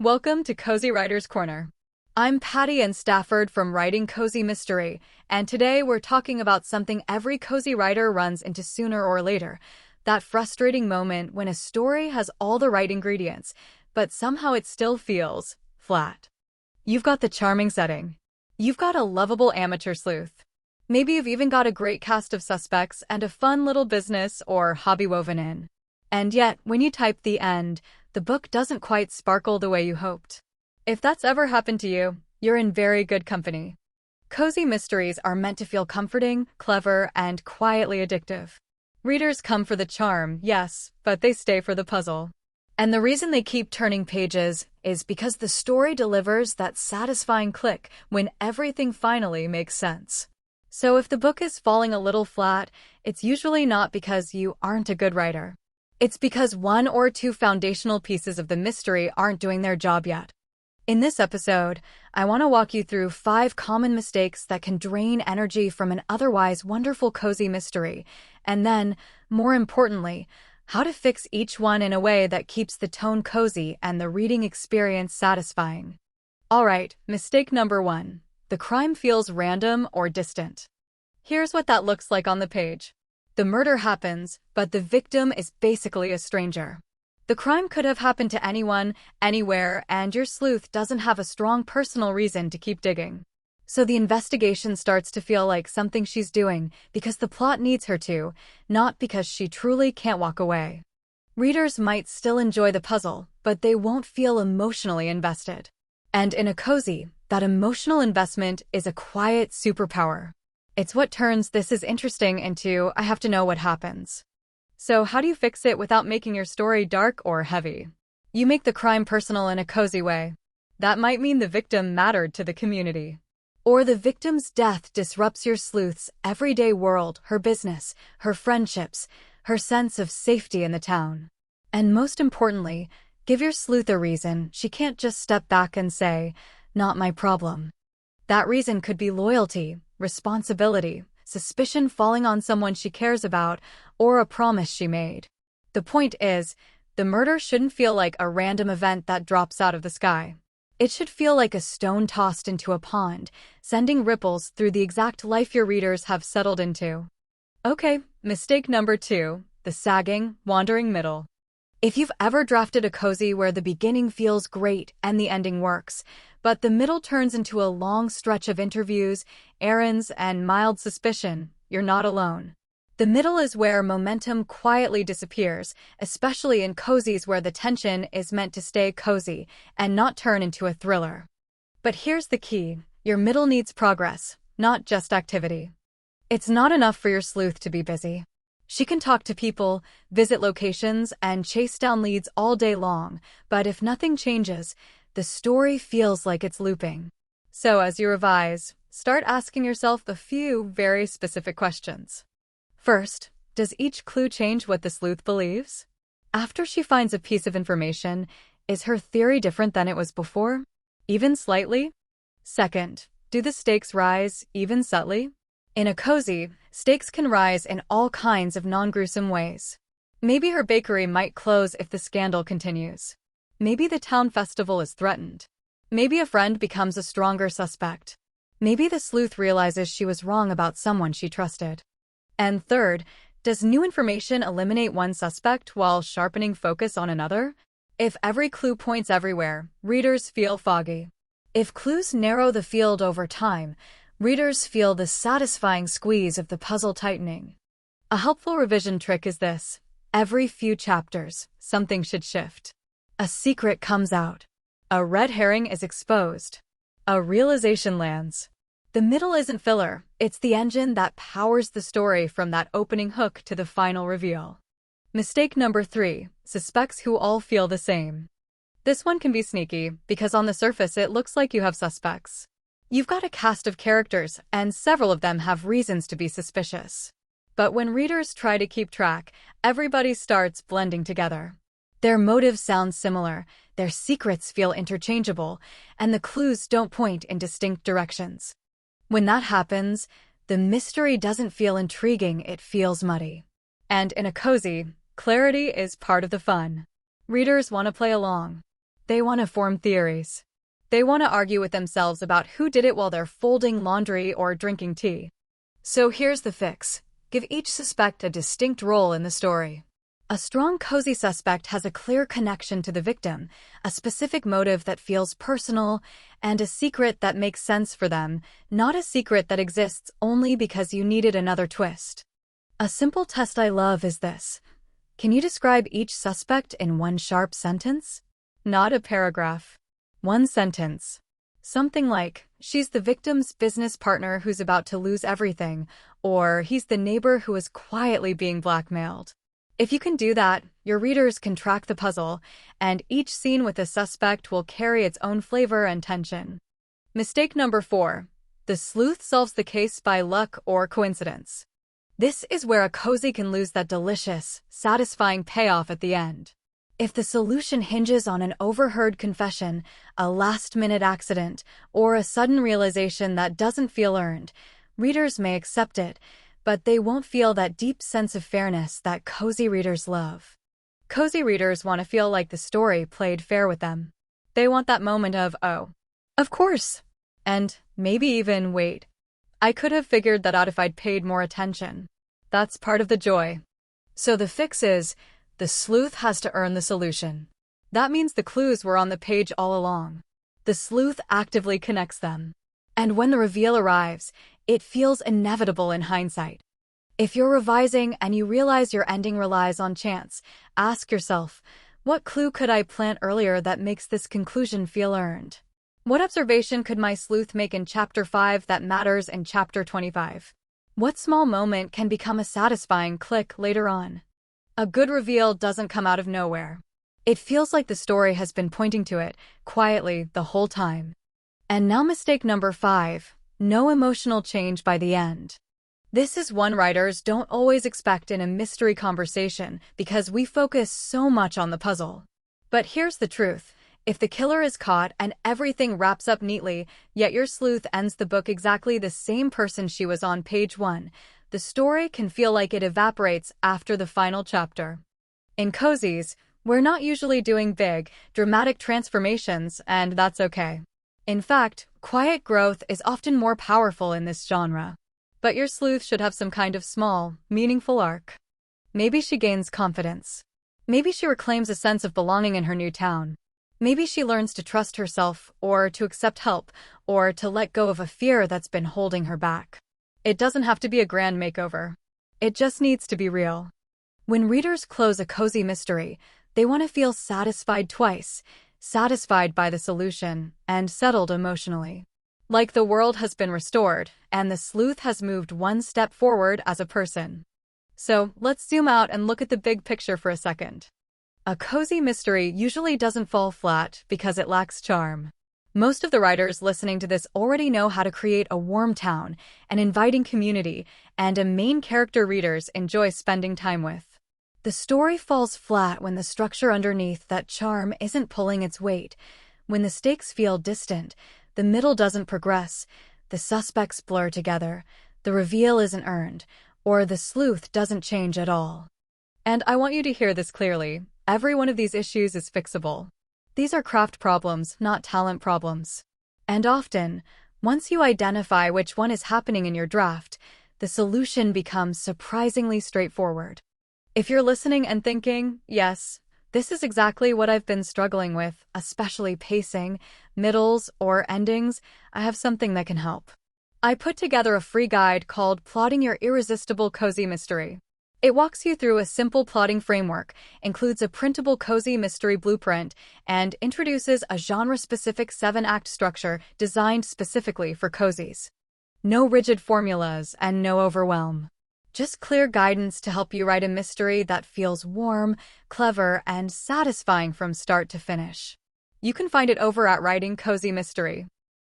Welcome to Cozy Writer's Corner. I'm Patti Ann Stafford from Writing Cozy Mystery, and today we're talking about something every cozy writer runs into sooner or later, that frustrating moment when a story has all the right ingredients, but somehow it still feels flat. You've got the charming setting. You've got a lovable amateur sleuth. Maybe you've even got a great cast of suspects and a fun little business or hobby woven in. And yet, when you type the end, the book doesn't quite sparkle the way you hoped. If that's ever happened to you, you're in very good company. Cozy mysteries are meant to feel comforting, clever, and quietly addictive. Readers come for the charm, yes, but they stay for the puzzle. And the reason they keep turning pages is because the story delivers that satisfying click when everything finally makes sense. So if the book is falling a little flat, it's usually not because you aren't a good writer. It's because one or two foundational pieces of the mystery aren't doing their job yet. In this episode, I want to walk you through 5 common mistakes that can drain energy from an otherwise wonderful cozy mystery, and then, more importantly, how to fix each one in a way that keeps the tone cozy and the reading experience satisfying. Alright, mistake number 1. The crime feels random or distant. Here's what that looks like on the page. The murder happens, but the victim is basically a stranger. The crime could have happened to anyone, anywhere, and your sleuth doesn't have a strong personal reason to keep digging. So the investigation starts to feel like something she's doing because the plot needs her to, not because she truly can't walk away. Readers might still enjoy the puzzle, but they won't feel emotionally invested. And in a cozy, that emotional investment is a quiet superpower. It's what turns "this is interesting" into "I have to know what happens." So how do you fix it without making your story dark or heavy? You make the crime personal in a cozy way. That might mean the victim mattered to the community. Or the victim's death disrupts your sleuth's everyday world, her business, her friendships, her sense of safety in the town. And most importantly, give your sleuth a reason. She can't just step back and say, "Not my problem." That reason could be loyalty, responsibility, suspicion falling on someone she cares about, or a promise she made. The point is, the murder shouldn't feel like a random event that drops out of the sky. It should feel like a stone tossed into a pond, sending ripples through the exact life your readers have settled into. Okay, mistake number 2, the sagging, wandering middle. If you've ever drafted a cozy where the beginning feels great and the ending works, but the middle turns into a long stretch of interviews, errands, and mild suspicion, you're not alone. The middle is where momentum quietly disappears, especially in cozies where the tension is meant to stay cozy and not turn into a thriller. But here's the key: your middle needs progress, not just activity. It's not enough for your sleuth to be busy. She can talk to people, visit locations, and chase down leads all day long, but if nothing changes, the story feels like it's looping. So as you revise, start asking yourself a few very specific questions. First, does each clue change what the sleuth believes? After she finds a piece of information, is her theory different than it was before? Even slightly? Second, do the stakes rise, even subtly? In a cozy, stakes can rise in all kinds of non-gruesome ways. Maybe her bakery might close if the scandal continues. Maybe the town festival is threatened. Maybe a friend becomes a stronger suspect. Maybe the sleuth realizes she was wrong about someone she trusted. And third, does new information eliminate one suspect while sharpening focus on another? If every clue points everywhere, readers feel foggy. If clues narrow the field over time, readers feel the satisfying squeeze of the puzzle tightening. A helpful revision trick is this: every few chapters, something should shift. A secret comes out. A red herring is exposed. A realization lands. The middle isn't filler, it's the engine that powers the story from that opening hook to the final reveal. Mistake number 3, suspects who all feel the same. This one can be sneaky, because on the surface it looks like you have suspects. You've got a cast of characters, and several of them have reasons to be suspicious. But when readers try to keep track, everybody starts blending together. Their motives sound similar, their secrets feel interchangeable, and the clues don't point in distinct directions. When that happens, the mystery doesn't feel intriguing, it feels muddy. And in a cozy, clarity is part of the fun. Readers want to play along. They want to form theories. They want to argue with themselves about who did it while they're folding laundry or drinking tea. So here's the fix. Give each suspect a distinct role in the story. A strong, cozy suspect has a clear connection to the victim, a specific motive that feels personal, and a secret that makes sense for them, not a secret that exists only because you needed another twist. A simple test I love is this. Can you describe each suspect in one sharp sentence? Not a paragraph. One sentence. Something like, she's the victim's business partner who's about to lose everything, or he's the neighbor who is quietly being blackmailed. If you can do that, your readers can track the puzzle, and each scene with a suspect will carry its own flavor and tension. Mistake number 4. The sleuth solves the case by luck or coincidence. This is where a cozy can lose that delicious, satisfying payoff at the end. If the solution hinges on an overheard confession, a last-minute accident, or a sudden realization that doesn't feel earned, readers may accept it, but they won't feel that deep sense of fairness that cozy readers love. Cozy readers want to feel like the story played fair with them. They want that moment of, oh, of course, and maybe even, wait, I could have figured that out if I'd paid more attention. That's part of the joy. So the fix is, the sleuth has to earn the solution. That means the clues were on the page all along. The sleuth actively connects them. And when the reveal arrives, it feels inevitable in hindsight. If you're revising and you realize your ending relies on chance, ask yourself, what clue could I plant earlier that makes this conclusion feel earned? What observation could my sleuth make in Chapter 5 that matters in Chapter 25? What small moment can become a satisfying click later on? A good reveal doesn't come out of nowhere. It feels like the story has been pointing to it, quietly, the whole time. And now mistake number 5. No emotional change by the end. This is one writers don't always expect in a mystery conversation because we focus so much on the puzzle. But here's the truth. If the killer is caught and everything wraps up neatly, yet your sleuth ends the book exactly the same person she was on page 1, the story can feel like it evaporates after the final chapter. In cozies, we're not usually doing big, dramatic transformations, and that's okay. In fact, quiet growth is often more powerful in this genre. But your sleuth should have some kind of small, meaningful arc. Maybe she gains confidence. Maybe she reclaims a sense of belonging in her new town. Maybe she learns to trust herself, or to accept help, or to let go of a fear that's been holding her back. It doesn't have to be a grand makeover. It just needs to be real. When readers close a cozy mystery, they want to feel satisfied twice, satisfied by the solution, and settled emotionally. Like the world has been restored, and the sleuth has moved one step forward as a person. So, let's zoom out and look at the big picture for a second. A cozy mystery usually doesn't fall flat because it lacks charm. Most of the writers listening to this already know how to create a warm town, an inviting community, and a main character readers enjoy spending time with. The story falls flat when the structure underneath that charm isn't pulling its weight, when the stakes feel distant, the middle doesn't progress, the suspects blur together, the reveal isn't earned, or the sleuth doesn't change at all. And I want you to hear this clearly. Every one of these issues is fixable. These are craft problems, not talent problems. And often, once you identify which one is happening in your draft, the solution becomes surprisingly straightforward. If you're listening and thinking, yes, this is exactly what I've been struggling with, especially pacing, middles, or endings, I have something that can help. I put together a free guide called Plotting Your Irresistible Cozy Mystery. It walks you through a simple plotting framework, includes a printable cozy mystery blueprint, and introduces a genre-specific 7-act structure designed specifically for cozies. No rigid formulas and no overwhelm. Just clear guidance to help you write a mystery that feels warm, clever, and satisfying from start to finish. You can find it over at Writing Cozy Mystery.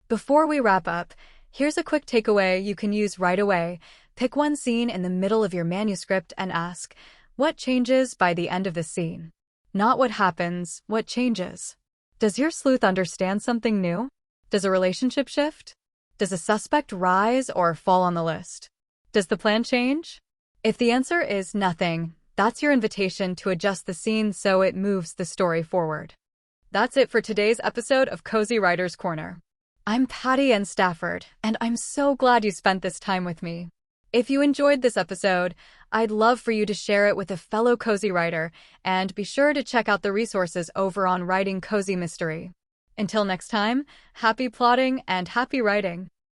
Before we wrap up, here's a quick takeaway you can use right away. Pick one scene in the middle of your manuscript and ask, what changes by the end of the scene? Not what happens, what changes? Does your sleuth understand something new? Does a relationship shift? Does a suspect rise or fall on the list? Does the plan change? If the answer is nothing, that's your invitation to adjust the scene so it moves the story forward. That's it for today's episode of Cozy Writer's Corner. I'm Patti Ann Stafford, and I'm so glad you spent this time with me. If you enjoyed this episode, I'd love for you to share it with a fellow cozy writer, and be sure to check out the resources over on Writing Cozy Mystery. Until next time, happy plotting and happy writing.